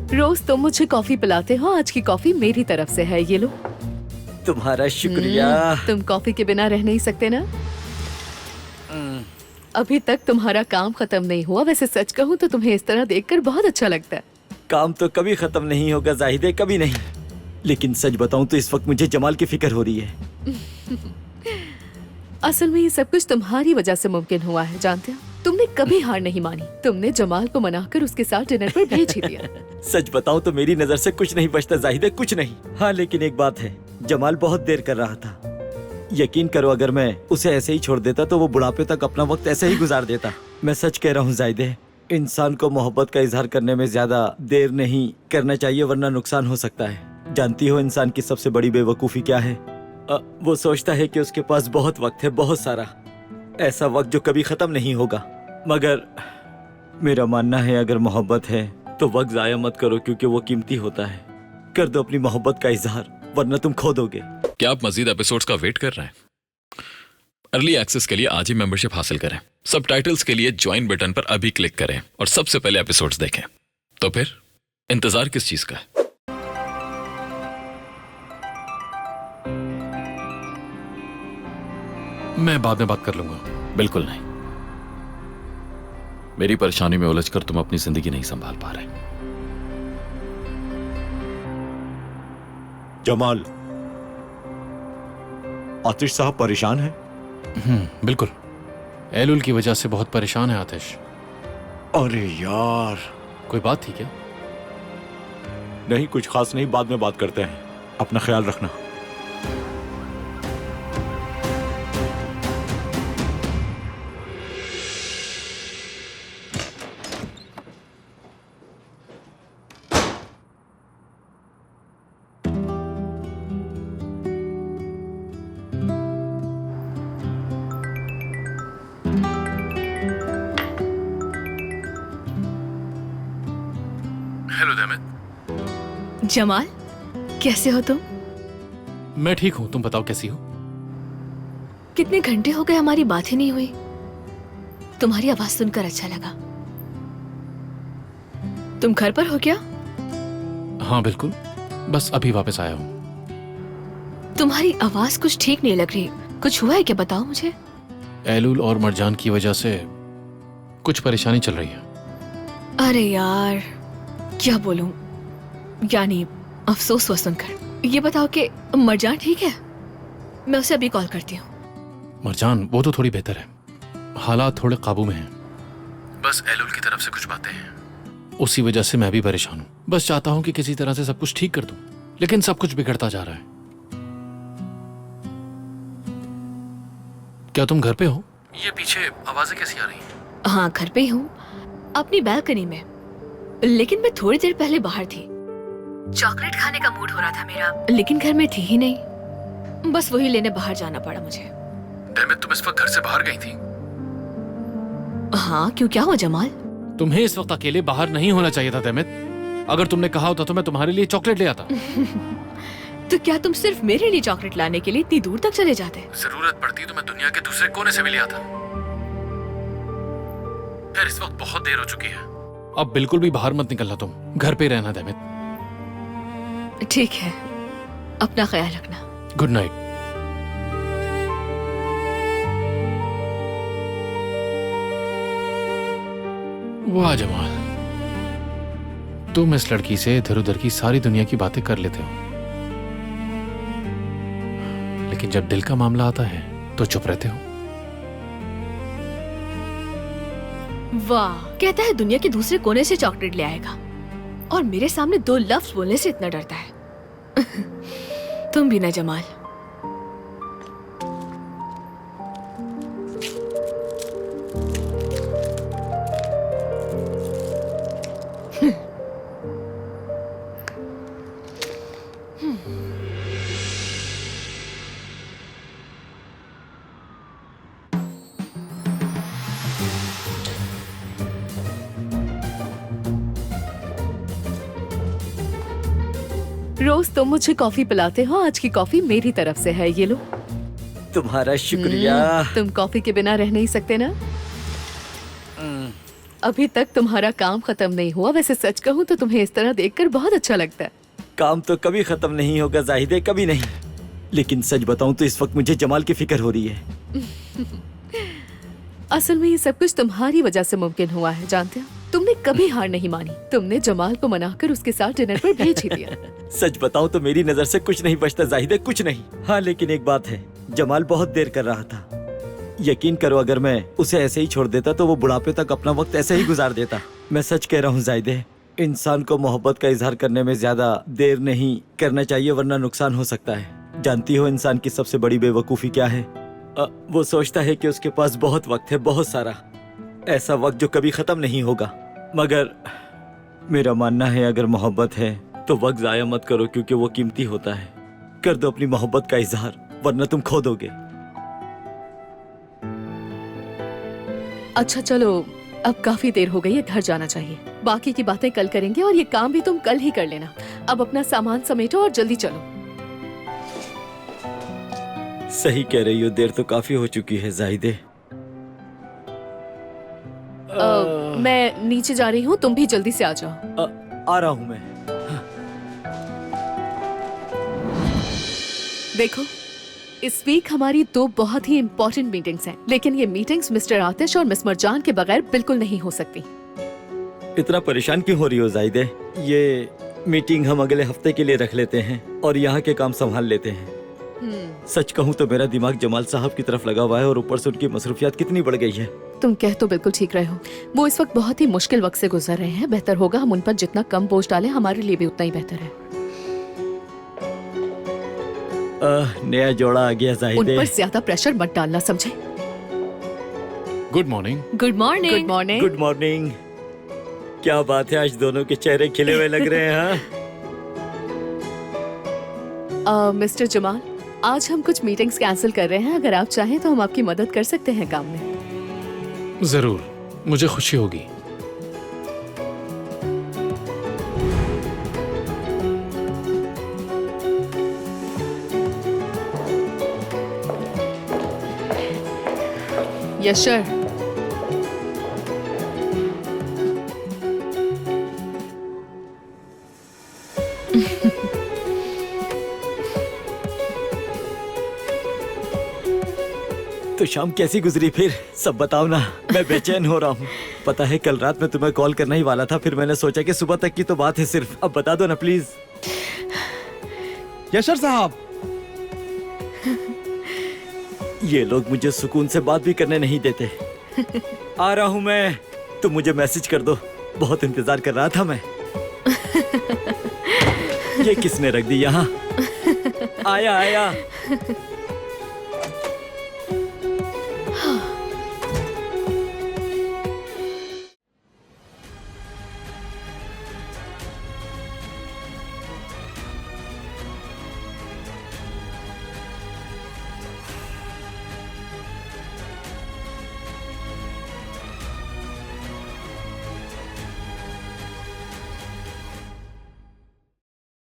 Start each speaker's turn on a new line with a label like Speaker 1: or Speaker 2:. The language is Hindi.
Speaker 1: रोज तुम मुझे कॉफी पिलाते हो, आज की कॉफी मेरी तरफ से है, ये लो।
Speaker 2: तुम्हारा शुक्रिया।
Speaker 1: तुम कॉफी के बिना रह नहीं सकते ना? अभी तक तुम्हारा काम खत्म नहीं हुआ। वैसे सच कहूँ तो तुम्हें इस तरह देखकर बहुत अच्छा लगता है।
Speaker 2: काम तो कभी खत्म नहीं होगा जाहिदे, कभी नहीं। लेकिन सच बताऊं तो इस वक्त मुझे जमाल की फिक्र हो रही है।
Speaker 1: असल में ये सब कुछ तुम्हारी वजह से मुमकिन हुआ है, जानते हो? तुमने कभी हार नहीं मानी। तुमने जमाल को मनाकर उसके साथ डिनर पर भेज ही दिया।
Speaker 2: सच बताऊं तो मेरी नजर से कुछ नहीं बचता जाहिदे, कुछ नहीं। हाँ लेकिन एक बात है, जमाल बहुत देर कर रहा था। यकीन करो अगर मैं उसे ऐसे ही छोड़ देता तो वो बुढ़ापे तक अपना वक्त ऐसे ही गुजार देता। मैं सच कह रहा हूँ जाहिदे, इंसान को मोहब्बत का इजहार करने में ज्यादा देर नहीं करना चाहिए वरना नुकसान हो सकता है। जानती हो इंसान की सबसे बड़ी बेवकूफ़ी क्या है? वो सोचता है कि उसके पास बहुत वक्त है, बहुत सारा, ऐसा वक्त जो कभी खत्म नहीं होगा। मगर मेरा मानना है अगर मोहब्बत है तो वक्त जाया मत करो, क्योंकि वो कीमती होता है। कर दो अपनी मोहब्बत का इजहार वरना तुम खो दोगे।
Speaker 3: क्या आप मजीद एपिसोड्स का वेट कर रहे हैं? अर्ली एक्सेस के लिए आज ही मेंबरशिप हासिल करें। सबटाइटल्स के लिए ज्वाइन बटन पर अभी क्लिक करें और सबसे पहले एपिसोड्स देखें। तो फिर इंतजार किस चीज का है?
Speaker 4: मैं बाद में बात कर लूंगा।
Speaker 3: बिल्कुल नहीं। मेरी परेशानी में उलझकर तुम अपनी जिंदगी नहीं संभाल पा रहे।
Speaker 5: जमाल, आतिश साहब परेशान है?
Speaker 4: बिल्कुल। एलुल की वजह से बहुत परेशान है आतिश।
Speaker 5: अरे यार,
Speaker 4: कोई बात थी क्या?
Speaker 5: नहीं कुछ खास नहीं, बाद में बात करते हैं। अपना ख्याल रखना।
Speaker 4: हेलो देमित।
Speaker 1: जमाल, कैसे हो तुम?
Speaker 4: मैं ठीक हूँ, तुम बताओ कैसी हो?
Speaker 1: कितने घंटे हो गए हमारी बात ही नहीं हुई। तुम्हारी आवाज सुनकर अच्छा लगा। तुम घर पर हो क्या?
Speaker 4: हाँ बिल्कुल, बस अभी वापस आया हूँ।
Speaker 1: तुम्हारी आवाज कुछ ठीक नहीं लग रही। कुछ हुआ है क्या, बताओ मुझे।
Speaker 4: एलुल और मरजान की वजह से कुछ परेशानी चल रही है।
Speaker 1: अरे यार, क्या बोलूं, यानी अफसोस हुआ सुनकर। ये बताओ कि मरजान ठीक है? मैं उसे अभी कॉल करती हूँ।
Speaker 4: मरजान वो तो थोड़ी बेहतर है, हालात थोड़े काबू में हैं। बस एलुल की तरफ से कुछ बातें हैं, उसी वजह से मैं भी परेशान हूँ। बस चाहता हूँ कि किसी तरह से सब कुछ ठीक कर दूं, लेकिन सब कुछ बिगड़ता जा रहा है। क्या तुम घर पे हो? ये पीछे आवाजें कैसी आ रही हैं?
Speaker 1: हाँ घर पे ही हूँ, अपनी बालकनी में। लेकिन मैं थोड़ी देर पहले बाहर थी। चॉकलेट खाने का मूड हो रहा था मेरा, लेकिन घर में थी ही नहीं। बस वही लेने बाहर जाना पड़ा मुझे।
Speaker 4: डेमिट, तुम इस वक्त घर से बाहर गई थी?
Speaker 1: हाँ क्यों, क्या हुआ जमाल?
Speaker 4: तुम्हें इस वक्त अकेले बाहर नहीं होना चाहिए था डेमिट। अगर तुमने कहा होता तो मैं तुम्हारे लिए चॉकलेट ले आता।
Speaker 1: तो क्या तुम सिर्फ मेरे लिए चॉकलेट लाने के लिए इतनी दूर तक चले जाते?
Speaker 4: जरूरत पड़ती तो मैं दुनिया के दूसरे कोने से भी ले आता। यार इस वक्त बहुत देर हो चुकी है, अब बिल्कुल भी बाहर मत निकलना, तुम घर पे रहना डेमिट।
Speaker 1: ठीक है, अपना ख्याल रखना।
Speaker 4: Good night. वाह जमाल, तुम इस लड़की से इधर उधर की सारी दुनिया की बातें कर लेते हो, लेकिन जब दिल का मामला आता है तो चुप रहते हो।
Speaker 1: वाह, कहता है दुनिया के दूसरे कोने से चॉकलेट ले आएगा और मेरे सामने 2 लफ्ज बोलने से इतना डरता है। तुम भी ना जमाल। रोज तुम मुझे कॉफी पिलाते हो, आज की कॉफी मेरी तरफ से है, ये लो।
Speaker 2: तुम्हारा शुक्रिया।
Speaker 1: तुम कॉफी के बिना रह नहीं सकते ना?
Speaker 6: अभी तक तुम्हारा काम खत्म नहीं हुआ। वैसे सच कहूँ तो तुम्हें इस तरह देखकर बहुत अच्छा लगता है।
Speaker 2: काम तो कभी खत्म नहीं होगा जाहिदे, कभी नहीं। लेकिन सच बताऊं तो इस वक्त मुझे जमाल की फिक्र हो रही है।
Speaker 6: असल में ये सब कुछ तुम्हारी वजह से मुमकिन हुआ है, जानते हो? तुमने कभी हार नहीं मानी। तुमने जमाल को मनाकर उसके साथ डिनर पर भेज ही दिया।
Speaker 2: सच बताऊं तो मेरी नजर से कुछ नहीं बचता जाहिदे, कुछ नहीं। हाँ लेकिन एक बात है, जमाल बहुत देर कर रहा था। यकीन करो अगर मैं उसे ऐसे ही छोड़ देता तो वो बुढ़ापे तक अपना वक्त ऐसे ही गुजार देता। मैं सच कह रहा हूँ जाहिदे, इंसान को मोहब्बत का इजहार करने में ज्यादा देर नहीं करना चाहिए वरना नुकसान हो सकता है। जानती हो इंसान की सबसे बड़ी बेवकूफ़ी क्या है? वो सोचता है कि उसके पास बहुत वक्त है, बहुत सारा, ऐसा वक्त जो कभी खत्म नहीं होगा। मगर मेरा मानना है अगर मोहब्बत है तो वक्त जाया मत करो, क्योंकि वो कीमती होता है। कर दो अपनी मोहब्बत का इजहार वरना तुम खो दोगे।
Speaker 6: अच्छा चलो, अब काफी देर हो गई है, घर जाना चाहिए। बाकी की बातें कल करेंगे और ये काम भी तुम कल ही कर लेना। अब अपना सामान समेटो और जल्दी चलो।
Speaker 2: सही कह रही हो, देर तो काफी हो चुकी है जाहिदे।
Speaker 6: मैं नीचे जा रही हूँ, तुम भी जल्दी से आ जाओ।
Speaker 2: आ रहा हूँ मैं।
Speaker 6: देखो, इस वीक हमारी 2 बहुत ही इम्पोर्टेंट मीटिंग्स हैं, लेकिन ये मीटिंग्स मिस्टर आतिश और मिस मरजान के बगैर बिल्कुल नहीं हो सकती।
Speaker 2: इतना परेशान क्यों हो रही हो जाहिदे? ये मीटिंग हम अगले हफ्ते के लिए रख लेते हैं और यहाँ के काम संभाल लेते हैं। सच कहूँ तो मेरा दिमाग जमाल साहब की तरफ लगा हुआ है और ऊपर से उनकी मसरूफियात कितनी बढ़ गई है।
Speaker 6: तुम कह तो बिल्कुल ठीक रहे हो। वो इस वक्त बहुत ही मुश्किल वक्त से गुजर रहे हैं। बेहतर होगा हम उन पर जितना कम बोझ डालें, हमारे लिए भी उतना ही बेहतर है।
Speaker 2: नया जोड़ा आ गया
Speaker 6: उन
Speaker 2: जाहिदे।
Speaker 6: पर ज्यादा प्रेशर मत डालना, समझे?
Speaker 4: Good morning.
Speaker 1: Good morning.
Speaker 6: Good morning.
Speaker 2: Good morning. क्या बात है, आज दोनों के चेहरे खिले हुए लग रहे हैं। हाँ?
Speaker 6: मिस्टर जमाल, आज हम कुछ मीटिंग्स कैंसिल कर रहे हैं। अगर आप चाहें तो हम आपकी मदद कर सकते हैं काम में।
Speaker 4: जरूर, मुझे खुशी होगी।
Speaker 6: Yes sir.
Speaker 2: तो शाम कैसी गुजरी फिर? सब बताओ ना, मैं बेचैन हो रहा हूँ। पता है कल रात मैं तुम्हें कॉल करना ही वाला था, फिर मैंने सोचा कि सुबह तक की तो बात है सिर्फ। अब बता दो ना प्लीज।
Speaker 7: यशर साहब,
Speaker 2: ये लोग मुझे सुकून से बात भी करने नहीं देते। आ रहा हूँ मैं, तुम मुझे मैसेज कर दो, बहुत इंतजार कर रहा था मैं। ये किसने रख दी यहाँ? आया आया।